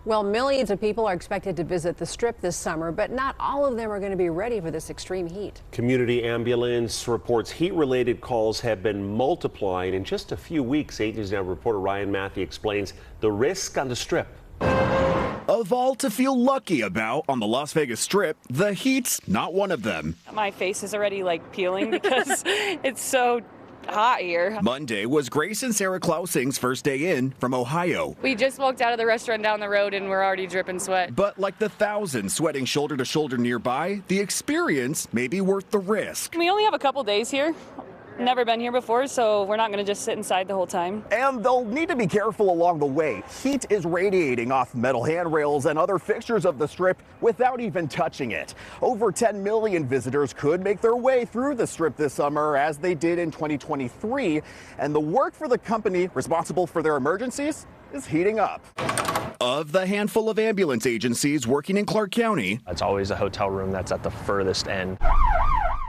Well, millions of people are expected to visit the Strip this summer, but not all of them are going to be ready for this extreme heat. Community Ambulance reports heat-related calls have been multiplying in just a few weeks. 8 News Now reporter Ryan Matthew explains the risk on the Strip. Of all to feel lucky about on the Las Vegas Strip, the heat's not one of them. My face is already peeling because it's so hot here. Monday was Grace and Sarah Klausing's first day in from Ohio. We just walked out of the restaurant down the road and we're already dripping sweat. But like the thousands sweating shoulder to shoulder nearby, the experience may be worth the risk. We only have a couple days here. Never been here before, so we're not going to just sit inside the whole time. And they'll need to be careful along the way. Heat is radiating off metal handrails and other fixtures of the Strip without even touching it. Over 10 million visitors could make their way through the Strip this summer, as they did in 2023. And the work for the company responsible for their emergencies is heating up. Of the handful of ambulance agencies working in Clark County, it's always a hotel room that's at the furthest end.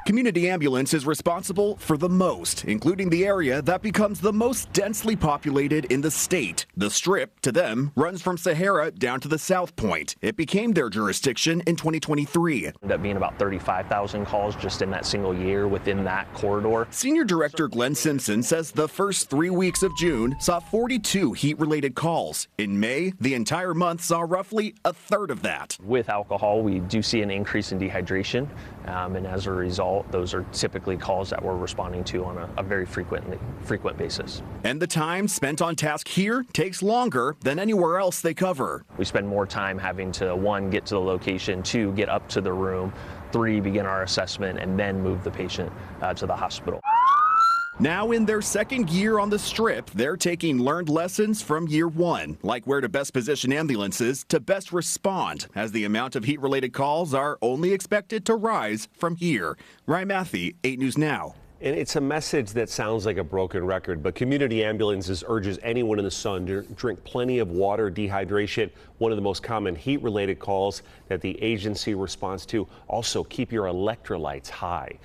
Community Ambulance is responsible for the most, including the area that becomes the most densely populated in the state. The Strip, to them, runs from Sahara down to the South Point. It became their jurisdiction in 2023. Ended up being about 35,000 calls just in that single year within that corridor. Senior Director Glenn Simpson says the first 3 weeks of June saw 42 heat-related calls. In May, the entire month saw roughly a third of that. With alcohol, we do see an increase in dehydration, and as a result, those are typically calls that we're responding to on a very frequent basis. And the time spent on task here takes longer than anywhere else they cover. We spend more time having to, 1, get to the location, 2, get up to the room, 3, begin our assessment, and then move the patient to the hospital. Now in their second year on the Strip, they're taking learned lessons from year 1, like where to best position ambulances to best respond, as the amount of heat-related calls are only expected to rise from here. Ryan Matthew, 8 News Now. And it's a message that sounds like a broken record, but Community Ambulances urges anyone in the sun to drink plenty of water. Dehydration, one of the most common heat-related calls that the agency responds to. Also, keep your electrolytes high.